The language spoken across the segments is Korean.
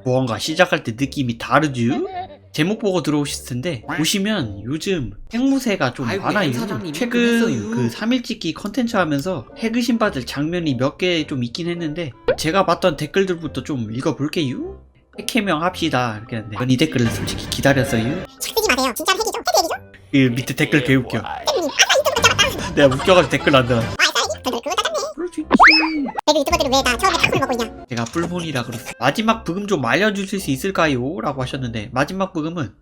무언가 시작할 때 느낌이 다르죠? 제목 보고 들어오실 텐데 보시면 요즘 핵무새가 좀 많아요. 최근 그 3일 찍기 컨텐츠 하면서 핵의심 받을 장면이 몇 개 좀 있긴 했는데 제가 봤던 댓글들부터 좀 읽어볼게요. 핵 해명합시다 이렇게 했는데 이 댓글을 솔직히 기다렸어요. 쓰지 마세요. 진짜 핵이죠? 핵 얘기죠? 그 밑에 댓글 개웃겨. 님 아까 인터뷰 내가 웃겨가지고 댓글 안 달아. 아, 그거 닦았네. 그럴 수 있지. 배그 유튜버들은 왜 다 처음에 닭을 먹고 있냐? 제가 뿔본이라 그랬어. 마지막 부금 좀 알려주실 수 있을까요? 라고 하셨는데 마지막 부금은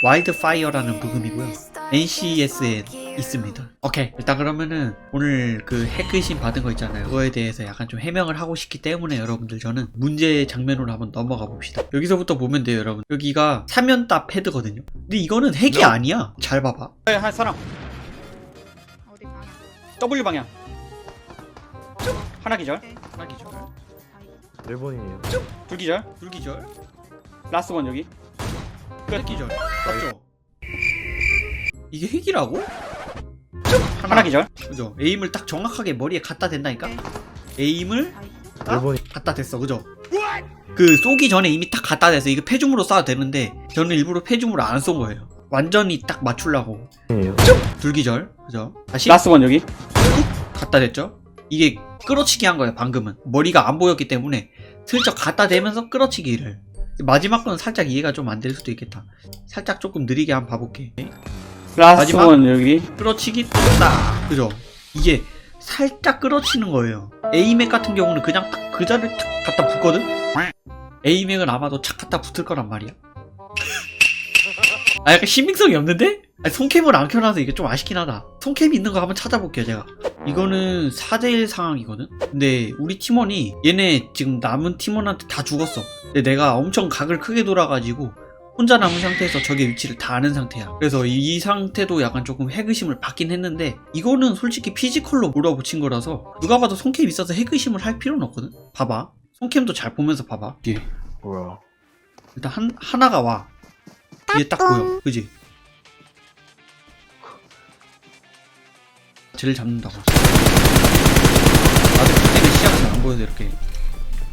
와일드파이어라는 부금이고요. NCS에 있습니다. 오케이, 일단 그러면은 오늘 그 핵의심 받은 거 있잖아요. 그거에 대해서 약간 좀 해명을 하고 싶기 때문에 여러분들 저는 문제 장면으로 한번 넘어가 봅시다. 여기서부터 보면 돼요, 여러분. 여기가 사면따 패드거든요. 근데 이거는 핵이 아니야. 잘 봐봐. 한 사람 어디 방향? W 방향 하나 기절, 하나 기절, 일본인이에요. 둘 기절, 둘 기절. 라스트 원 여기 끝 기절. 맞죠? 이게 핵이라고? 하나 기절. 그죠? 에임을 딱 정확하게 머리에 갖다 댄다니까? 에임을 딱 일본인. 갖다 댔어, 그죠? 그 쏘기 전에 이미 딱 갖다 댔어. 이거 패줌으로 쏴도 되는데 저는 일부러 패줌으로 안 쏜 거예요. 완전히 딱 맞추려고. 둘 기절, 그죠? 다시 라스트 원 여기 갖다 댔죠? 이게 끌어치기 한 거예요. 방금은 머리가 안 보였기 때문에 슬쩍 갖다 대면서 끌어치기를. 마지막 건 살짝 이해가 좀 안 될 수도 있겠다. 살짝 조금 느리게 한번 봐볼게. 라스트 원 여기 끌어치기 딱, 그죠? 이게 살짝 끌어치는 거예요. 에이맥 같은 경우는 그냥 딱 그 자리를 탁 갖다 붙거든? 에이맥은 아마도 착 갖다 붙을 거란 말이야. 아, 약간 신빙성이 없는데? 아니, 손캠을 안 켜놔서 이게 좀 아쉽긴 하다. 손캠이 있는 거 한번 찾아볼게요, 제가. 이거는 4대1 상황이거든? 근데 우리 팀원이 얘네 지금 남은 팀원한테 다 죽었어. 근데 내가 엄청 각을 크게 돌아가지고 혼자 남은 상태에서 적의 위치를 다 아는 상태야. 그래서 이 상태도 약간 조금 핵의심을 받긴 했는데 이거는 솔직히 피지컬로 몰아붙인 거라서 누가 봐도 손캠 있어서 핵의심을 할 필요는 없거든? 봐봐. 손캠도 잘 보면서 봐봐. 뒤에. 뭐야? 일단 하나가 와. 뒤에 딱 보여. 그지? 쟤를 잡는다고. 나도 그때는 시야가 잘 안 보여서 이렇게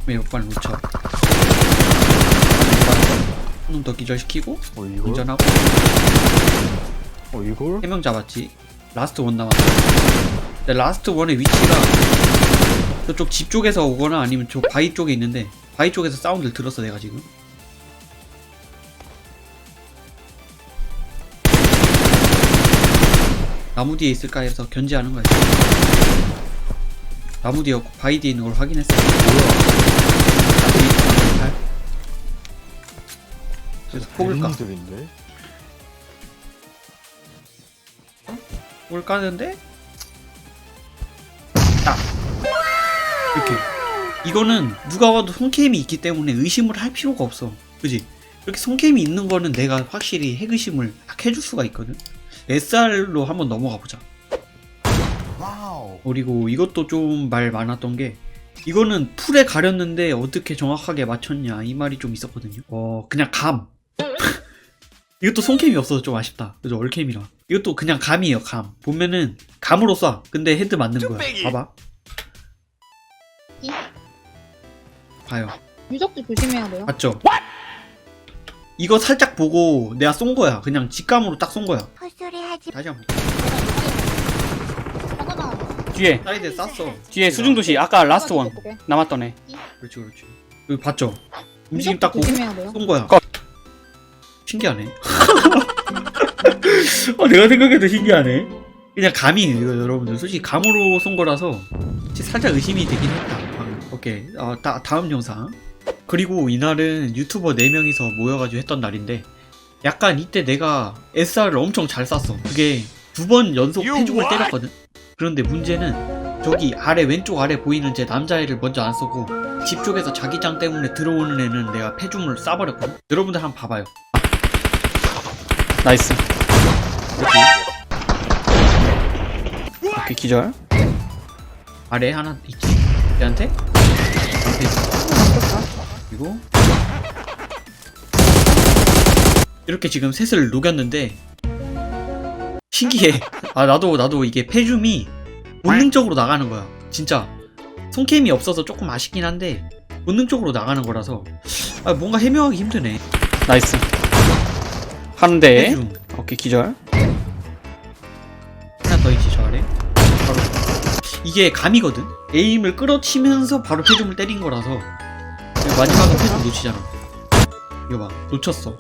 왜 역반을 놓쳐. 한 놈 더 기절시키고 이걸? 운전하고 이걸? 3명 잡았지. 라스트 원 남았어. 근데 라스트 원의 위치가 저쪽 집 쪽에서 오거나 아니면 저 바위 쪽에 있는데 바위 쪽에서 사운드를 들었어 내가 지금. 나무 뒤에 있을까 해서 견제하는 거야. 나무 뒤에 없고 바위 뒤에 있는 걸 확인했어. 그래서 폭을 까. 일본인들인데? 폭을 까는데 딱 이렇게. 이거는 누가 봐도 손캠이 있기 때문에 의심을 할 필요가 없어. 그지? 이렇게 손캠이 있는 거는 내가 확실히 핵의심을 딱 해줄 수가 있거든. SR로 한번 넘어가 보자. 그리고 이것도 좀 말 많았던 게 이거는 풀에 가렸는데 어떻게 정확하게 맞췄냐 이 말이 좀 있었거든요. 그냥 감. 이것도 손캠이 없어서 좀 아쉽다. 그죠? 얼캠이라. 이것도 그냥 감이에요. 감. 보면은 감으로 쏴. 근데 헤드 맞는 거야. 봐봐. 봐요. 유적지 조심해야 돼요. 맞죠? 이거 살짝 보고 내가 쏜 거야. 그냥 직감으로 딱 쏜 거야. 헛소리하지. 다시 한번. 잠깐만. 뒤에 사이드에 쐈어. 뒤에 수중도시 아까 라스트 원 남았던 애. 그렇지, 그렇지. 여기 봤죠? 움직임 딱 보고 조심해야 돼요. 쏜 거야. 신기하네. 내가 생각해도 신기하네. 그냥 감이에요, 이거 여러분들. 솔직히 감으로 쏜 거라서 살짝 의심이 되긴 했다. 오케이. 다음 영상. 그리고 이날은 유튜버 4명이서 모여가지고 했던 날인데 약간 이때 내가 SR을 엄청 잘 쐈어. 그게 2번 연속 패중을 때렸거든. 그런데 문제는 저기 아래 왼쪽 아래 보이는 제 남자애를 먼저 안 쏘고 집 쪽에서 자기장 때문에 들어오는 애는 내가 패중을 쏴버렸거든. 여러분들 한번 봐봐요. 나이스. 이렇게 오케이 기절. 아래 하나 있지. 얘한테 그리고 이렇게 지금 셋을 녹였는데 신기해. 나도 이게 패줌이 본능적으로 나가는 거야. 진짜 손캠이 없어서 조금 아쉽긴 한데 본능적으로 나가는 거라서 아 뭔가 해명하기 힘드네. 나이스. 하는데. 해줌. 오케이, 기절. 하나 더 있지 저 아래. 바로 이게 감이거든. 에임을 끌어치면서 바로 패줌을 때린 거라서 마지막에 패줌 놓치잖아. 이거 봐, 놓쳤어.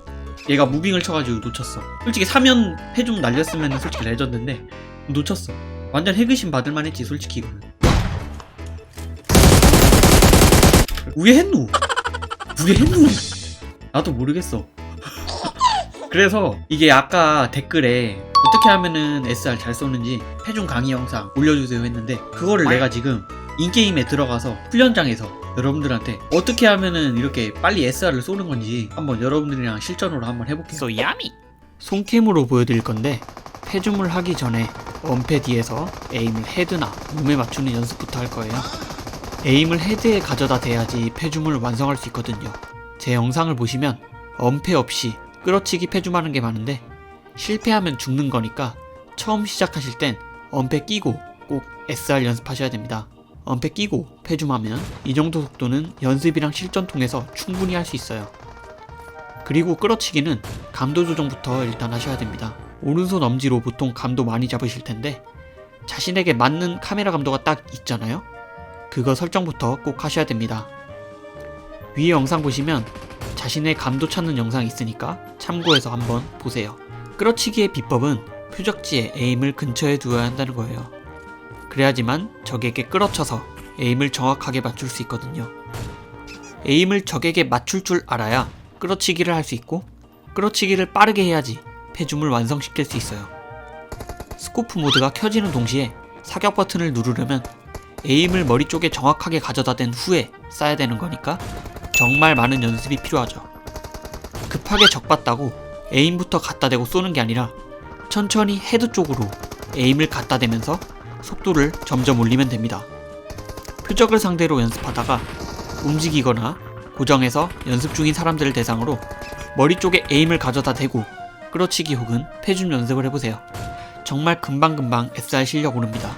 얘가 무빙을 쳐가지고 놓쳤어. 솔직히 사면 패줌 날렸으면 솔직히 레전드인데 놓쳤어. 완전 해그심 받을만 했지 솔직히 이거는. 왜 했누? 왜 했누? 나도 모르겠어. 그래서 이게 아까 댓글에 어떻게 하면은 SR 잘 쏘는지 패중 강의 영상 올려주세요 했는데 그거를 내가 지금 인게임에 들어가서 훈련장에서 여러분들한테 어떻게 하면은 이렇게 빨리 SR을 쏘는 건지 한번 여러분들이랑 실전으로 한번 해볼게요. 손캠으로 보여드릴 건데 패줌을 하기 전에 원패 뒤에서 에임을 헤드나 몸에 맞추는 연습부터 할 거예요. 에임을 헤드에 가져다 대야지 패줌을 완성할 수 있거든요. 제 영상을 보시면 엄패 없이 끌어치기 패줌하는 게 많은데 실패하면 죽는 거니까 처음 시작하실 땐 엄패 끼고 꼭 SR 연습하셔야 됩니다. 엄패 끼고 패줌하면 이 정도 속도는 연습이랑 실전 통해서 충분히 할 수 있어요. 그리고 끌어치기는 감도 조정부터 일단 하셔야 됩니다. 오른손 엄지로 보통 감도 많이 잡으실 텐데 자신에게 맞는 카메라 감도가 딱 있잖아요? 그거 설정부터 꼭 하셔야 됩니다. 위에 영상 보시면 자신의 감도 찾는 영상이 있으니까 참고해서 한번 보세요. 끌어치기의 비법은 표적지에 에임을 근처에 두어야 한다는 거예요. 그래야지만 적에게 끌어쳐서 에임을 정확하게 맞출 수 있거든요. 에임을 적에게 맞출 줄 알아야 끌어치기를 할 수 있고 끌어치기를 빠르게 해야지 패줌을 완성시킬 수 있어요. 스코프 모드가 켜지는 동시에 사격 버튼을 누르려면 에임을 머리 쪽에 정확하게 가져다 댄 후에 쏴야 되는 거니까 정말 많은 연습이 필요하죠. 급하게 적 봤다고 에임부터 갖다 대고 쏘는 게 아니라 천천히 헤드 쪽으로 에임을 갖다 대면서 속도를 점점 올리면 됩니다. 표적을 상대로 연습하다가 움직이거나 고정해서 연습 중인 사람들을 대상으로 머리 쪽에 에임을 가져다 대고 끌어치기 혹은 패줌 연습을 해보세요. 정말 금방금방 SR 실력 오릅니다.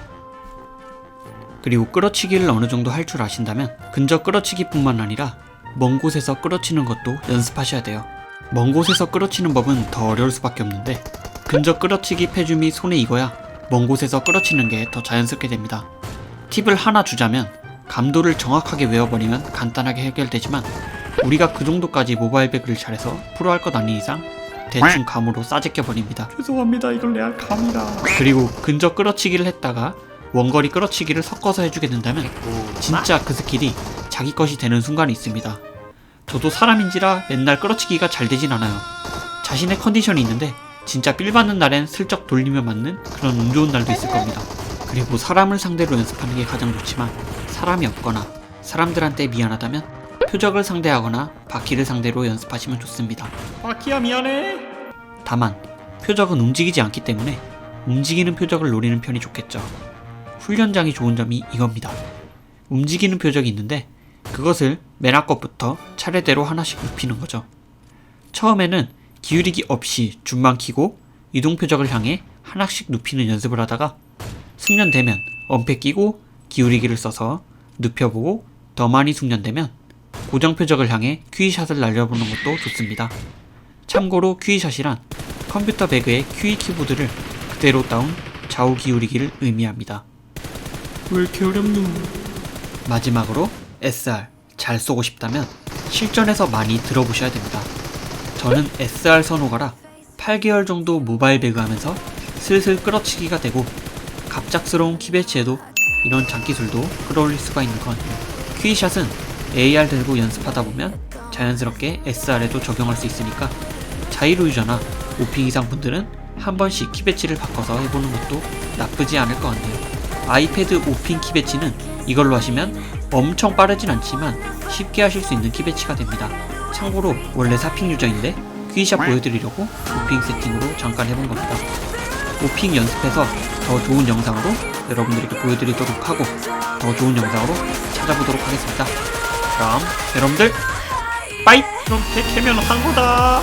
그리고 끌어치기를 어느 정도 할 줄 아신다면 근접 끌어치기뿐만 아니라 먼 곳에서 끌어치는 것도 연습하셔야 돼요. 먼 곳에서 끌어치는 법은 더 어려울 수밖에 없는데 근접 끌어치기 패줌이 손에 익어야 먼 곳에서 끌어치는 게 더 자연스럽게 됩니다. 팁을 하나 주자면 감도를 정확하게 외워버리면 간단하게 해결되지만 우리가 그 정도까지 모바일 배그를 잘해서 프로 할 것 아닌 이상 대충 감으로 싸제껴버립니다. 죄송합니다. 이걸 내가 감이라. 그리고 근접 끌어치기를 했다가 원거리 끌어치기를 섞어서 해주게 된다면 진짜 그 스킬이 자기 것이 되는 순간이 있습니다. 저도 사람인지라 맨날 끌어치기가 잘 되진 않아요. 자신의 컨디션이 있는데 진짜 삘 받는 날엔 슬쩍 돌리며 맞는 그런 운 좋은 날도 있을 겁니다. 그리고 사람을 상대로 연습하는 게 가장 좋지만 사람이 없거나 사람들한테 미안하다면 표적을 상대하거나 바퀴를 상대로 연습하시면 좋습니다. 바퀴야 미안해. 다만 표적은 움직이지 않기 때문에 움직이는 표적을 노리는 편이 좋겠죠. 훈련장이 좋은 점이 이겁니다. 움직이는 표적이 있는데 그것을 맨 앞것부터 차례대로 하나씩 눕히는 거죠. 처음에는 기울이기 없이 줌만 키고 이동 표적을 향해 하나씩 눕히는 연습을 하다가 숙련되면 엄패 끼고 기울이기를 써서 눕혀보고 더 많이 숙련되면 고정 표적을 향해 퀴샷을 날려보는 것도 좋습니다. 참고로 퀴샷이란 컴퓨터 배그의 퀴 키보드를 그대로 따온 좌우 기울이기를 의미합니다. 왜 이렇게 어렵노? 마지막으로 SR 잘 쏘고 싶다면 실전에서 많이 들어보셔야 됩니다. 저는 SR 선호가라 8개월 정도 모바일 배그 하면서 슬슬 끌어치기가 되고 갑작스러운 키배치에도 이런 장기술도 끌어올릴 수가 있는 것 같아요. 퀴샷은 AR 들고 연습하다 보면 자연스럽게 SR에도 적용할 수 있으니까 자이로 유저나 5핑 이상 분들은 한 번씩 키배치를 바꿔서 해보는 것도 나쁘지 않을 것 같네요. 아이패드 5핑 키배치는 이걸로 하시면 엄청 빠르진 않지만 쉽게 하실 수 있는 키배치가 됩니다. 참고로 원래 4핑 유저인데 퀴샷 보여드리려고 5핑 세팅으로 잠깐 해본 겁니다. 5핑 연습해서 더 좋은 영상으로 여러분들에게 보여드리도록 하고 더 좋은 영상으로 찾아보도록 하겠습니다. 그럼 여러분들 빠이! 그럼 100회면 한 거다!